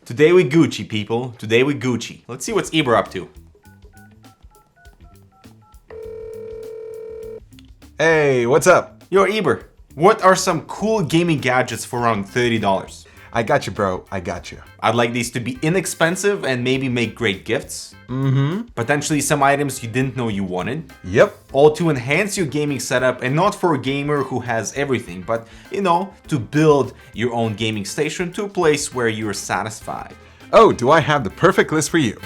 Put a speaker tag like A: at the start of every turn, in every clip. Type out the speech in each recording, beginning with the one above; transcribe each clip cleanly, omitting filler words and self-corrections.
A: Today we Gucci, people. Today we Gucci. Let's see what's Eber up to.
B: Hey, what's up?
A: Yo, Eber, what are some cool gaming gadgets for around $30?
B: I got you, bro. I got you.
A: I'd like these to be inexpensive and maybe make great gifts. Potentially some items you didn't know you wanted.
B: Yep.
A: All to enhance your gaming setup, and not for a gamer who has everything, but, to build your own gaming station to a place where you're satisfied.
B: Oh, do I have the perfect list for you?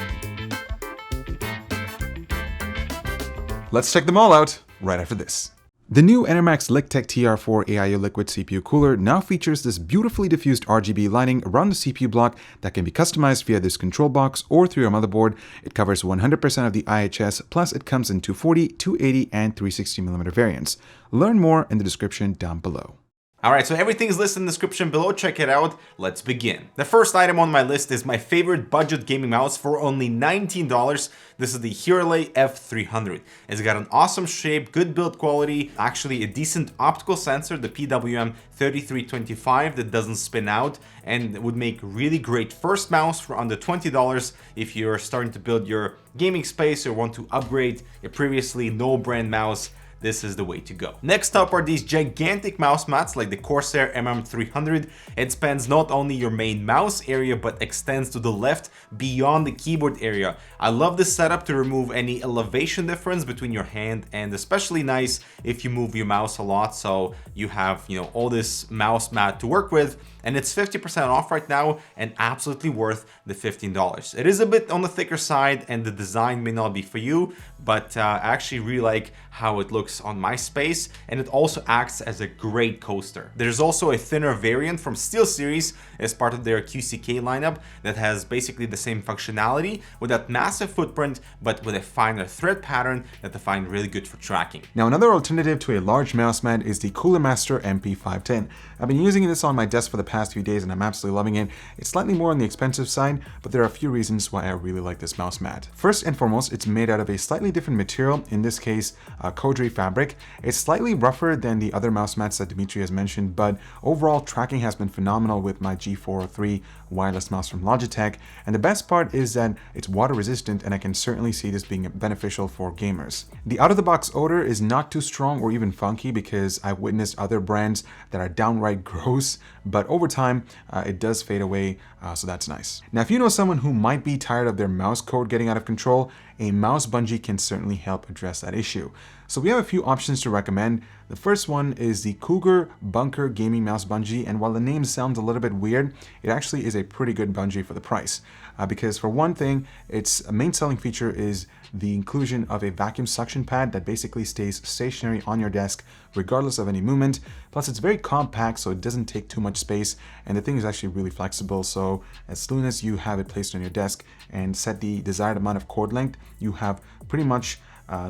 B: Let's check them all out right after this. The new Enermax LickTech TR4 AIO Liquid CPU cooler now features this beautifully diffused RGB lighting around the CPU block that can be customized via this control box or through your motherboard. It covers 100% of the IHS, plus it comes in 240, 280, and 360mm variants. Learn more in the description down below.
A: Alright, so everything is listed in the description below, check it out, let's begin. The first item on my list is my favorite budget gaming mouse for only $19. This is the Hirale F300. It's got an awesome shape, good build quality, actually a decent optical sensor, the PWM3325 that doesn't spin out, and would make really great first mouse for under $20 if you're starting to build your gaming space or want to upgrade a previously no brand mouse. This is the way to go. Next up are these gigantic mouse mats like the Corsair MM300. It spans not only your main mouse area but extends to the left beyond the keyboard area. I love this setup to remove any elevation difference between your hand, and especially nice if you move your mouse a lot, so you have all this mouse mat to work with. And it's 50% off right now and absolutely worth the $15. It is a bit on the thicker side and the design may not be for you, but I actually really like how it looks on my space, and it also acts as a great coaster. There's also a thinner variant from SteelSeries as part of their QCK lineup that has basically the same functionality with that massive footprint but with a finer thread pattern that I find really good for tracking.
B: Now, another alternative to a large mouse mat is the Cooler Master MP510. I've been using this on my desk for the past few days and I'm absolutely loving it. It's slightly more on the expensive side, but there are a few reasons why I really like this mouse mat. First and foremost, it's made out of a slightly different material, in this case, Codere fabric. It's slightly rougher than the other mouse mats that Dimitri has mentioned, but overall tracking has been phenomenal with my G403 wireless mouse from Logitech. And the best part is that it's water resistant, and I can certainly see this being beneficial for gamers. The out-of-the-box odor is not too strong or even funky, because I've witnessed other brands that are downright gross, but over time it does fade away, so that's nice. Now, if you know someone who might be tired of their mouse code getting out of control, a mouse bungee can certainly help address that issue. So we have a few options to recommend. The first one is the Cougar Bunker Gaming Mouse Bungee, and while the name sounds a little bit weird, it actually is a pretty good bungee for the price. Because for one thing, its main selling feature is the inclusion of a vacuum suction pad that basically stays stationary on your desk regardless of any movement. Plus, it's very compact, so it doesn't take too much space, and the thing is actually really flexible, so as soon as you have it placed on your desk and set the desired amount of cord length, you have pretty much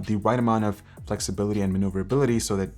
B: the right amount of flexibility and maneuverability so that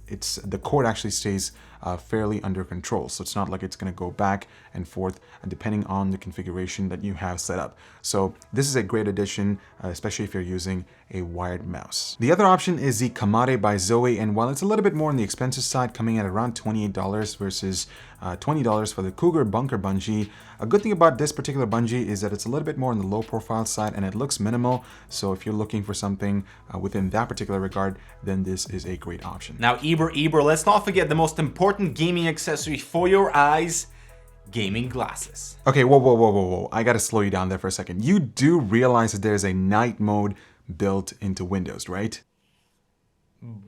B: the cord actually stays fairly under control. So it's not like it's going to go back and forth depending on the configuration that you have set up. So this is a great addition, especially if you're using a wired mouse. The other option is the Kamade by Zoe, and while it's a little bit more on the expensive side, coming at around $28 versus $20 for the Cougar Bunker Bungee, a good thing about this particular bungee is that it's a little bit more on the low profile side and it looks minimal. So if you're looking for something within that particular regard, then this is a great option.
A: Now, Eber, let's not forget the most important gaming accessory for your eyes: gaming glasses.
B: Okay, whoa. I gotta slow you down there for a second. You do realize that there's a night mode built into Windows, right?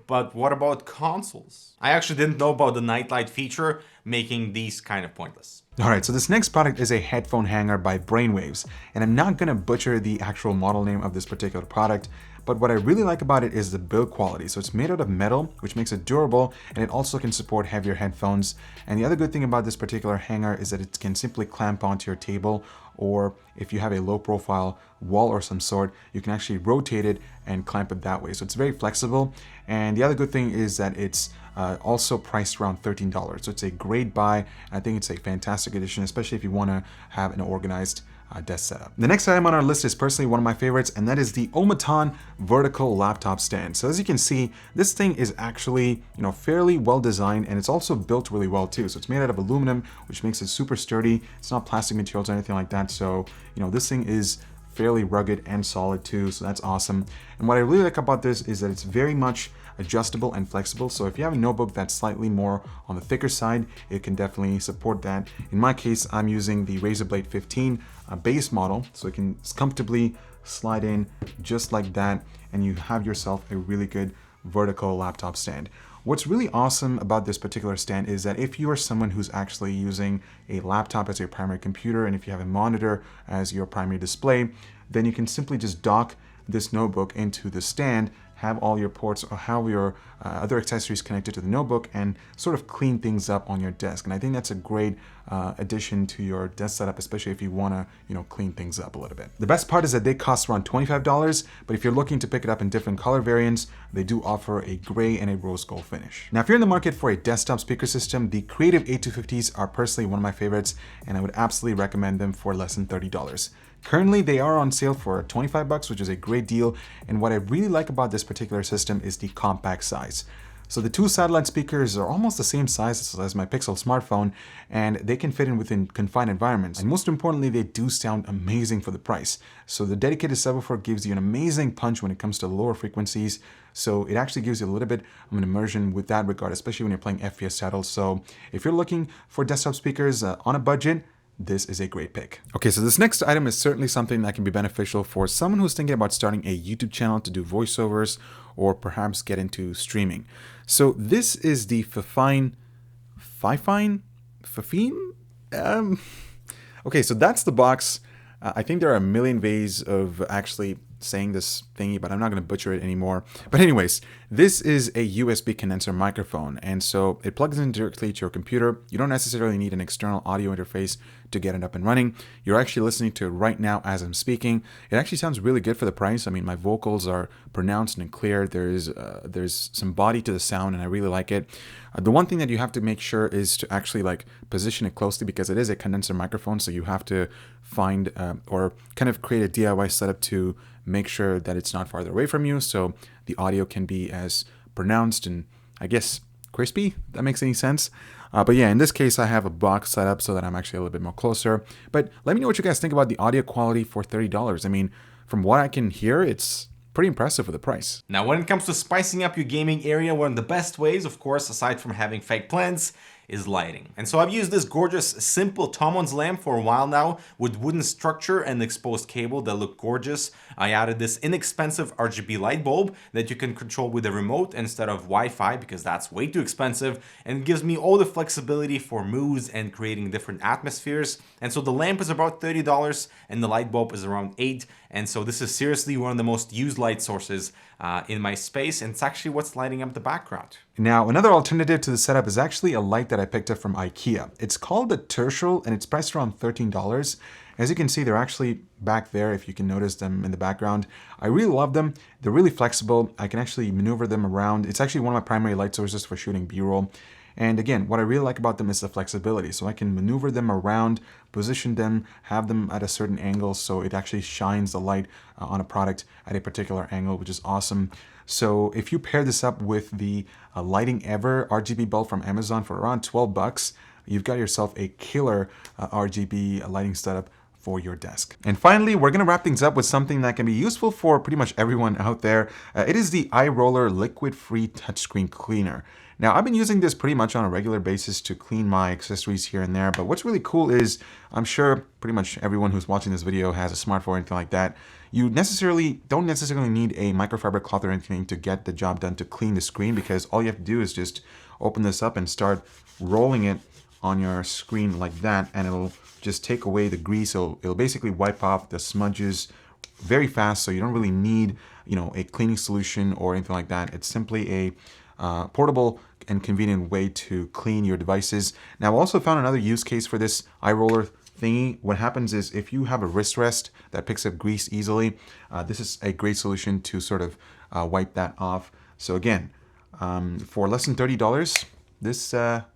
A: But what about consoles? I actually didn't know about the nightlight feature, making these kind of pointless.
B: Alright, so this next product is a headphone hanger by Brainwaves, and I'm not gonna butcher the actual model name of this particular product, but what I really like about it is the build quality. So it's made out of metal, which makes it durable, and it also can support heavier headphones. And the other good thing about this particular hanger is that it can simply clamp onto your table, or if you have a low profile wall or some sort, you can actually rotate it and clamp it that way. So it's very flexible. And the other good thing is that it's also priced around $13. So it's a great buy. I think it's a fantastic addition, especially if you want to have an organized desk setup. The next item on our list is personally one of my favorites, and that is the Omaton vertical laptop stand. So as you can see, this thing is actually, fairly well designed, and it's also built really well too. So it's made out of aluminum, which makes it super sturdy. It's not plastic materials or anything like that. So, this thing is fairly rugged and solid too, so that's awesome. And what I really like about this is that it's very much adjustable and flexible. So if you have a notebook that's slightly more on the thicker side, it can definitely support that. In my case, I'm using the Razer Blade 15 base model, so it can comfortably slide in just like that, and you have yourself a really good vertical laptop stand. What's really awesome about this particular stand is that if you are someone who's actually using a laptop as your primary computer, and if you have a monitor as your primary display, then you can simply just dock this notebook into the stand, have all your ports or have your other accessories connected to the notebook, and sort of clean things up on your desk. And I think that's a great addition to your desk setup, especially if you want to, clean things up a little bit. The best part is that they cost around $25, but if you're looking to pick it up in different color variants, they do offer a gray and a rose gold finish. Now, if you're in the market for a desktop speaker system, the Creative A250s are personally one of my favorites, and I would absolutely recommend them for less than $30. Currently, they are on sale for $25, which is a great deal. And what I really like about this particular system is the compact size. So the two satellite speakers are almost the same size as my Pixel smartphone, and they can fit in within confined environments. And most importantly, they do sound amazing for the price. So the dedicated subwoofer gives you an amazing punch when it comes to lower frequencies. So it actually gives you a little bit of an immersion with that regard, especially when you're playing FPS titles. So if you're looking for desktop speakers on a budget, this is a great pick. Okay, so this next item is certainly something that can be beneficial for someone who's thinking about starting a YouTube channel to do voiceovers or perhaps get into streaming. So this is the Fifine. Okay, so that's the box. I think there are a million ways of actually saying this thingy, but I'm not going to butcher it anymore. But anyways, this is a USB condenser microphone, and so it plugs in directly to your computer. You don't necessarily need an external audio interface to get it up and running. You're actually listening to it right now as I'm speaking. It actually sounds really good for the price. I mean, my vocals are pronounced and clear. There's some body to the sound, and I really like it. The one thing that you have to make sure is to actually position it closely, because it is a condenser microphone, so you have to find or kind of create a DIY setup to make sure that it's not farther away from you, so the audio can be as pronounced and, I guess, crispy, if that makes any sense. But yeah, in this case, I have a box set up so that I'm actually a little bit more closer. But let me know what you guys think about the audio quality for $30. I mean, from what I can hear, it's pretty impressive for the price.
A: Now, when it comes to spicing up your gaming area, one of the best ways, of course, aside from having fake plants, is lighting. And so I've used this gorgeous, simple Tomons lamp for a while now with wooden structure and exposed cable that look gorgeous. I added this inexpensive RGB light bulb that you can control with a remote instead of Wi-Fi, because that's way too expensive, and it gives me all the flexibility for moods and creating different atmospheres. And so the lamp is about $30 and the light bulb is around $8. And so this is seriously one of the most used light sources in my space, and it's actually what's lighting up the background.
B: Now, another alternative to the setup is actually a light that I picked up from IKEA. It's called the Tertial, and it's priced around $13. As you can see, they're actually back there, if you can notice them in the background. I really love them. They're really flexible. I can actually maneuver them around. It's actually one of my primary light sources for shooting B-roll. And again, what I really like about them is the flexibility. So I can maneuver them around, position them, have them at a certain angle, so it actually shines the light on a product at a particular angle, which is awesome. So if you pair this up with the Lighting Ever RGB bulb from Amazon for around $12, you've got yourself a killer RGB lighting setup for your desk. And finally, we're gonna wrap things up with something that can be useful for pretty much everyone out there. It is the iRoller Liquid-Free Touchscreen Cleaner. Now, I've been using this pretty much on a regular basis to clean my accessories here and there, but what's really cool is, I'm sure pretty much everyone who's watching this video has a smartphone or anything like that. You don't necessarily need a microfiber cloth or anything to get the job done to clean the screen, because all you have to do is just open this up and start rolling it on your screen like that, and it'll just take away the grease. So it'll basically wipe off the smudges very fast, so you don't really need, a cleaning solution or anything like that. It's simply a portable and convenient way to clean your devices. Now, I also found another use case for this iRoller thingy. What happens is, if you have a wrist rest that picks up grease easily, this is a great solution to sort of wipe that off. So again, for less than $30, this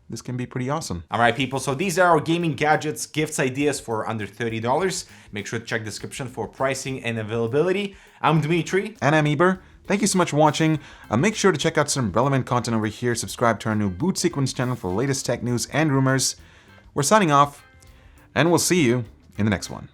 B: this can be pretty awesome.
A: All right, people, so these are our gaming gadgets, gifts, ideas for under $30. Make sure to check the description for pricing and availability. I'm Dmitry.
B: And I'm Eber. Thank you so much for watching. Make sure to check out some relevant content over here. Subscribe to our new Boot Sequence channel for latest tech news and rumors. We're signing off, and we'll see you in the next one.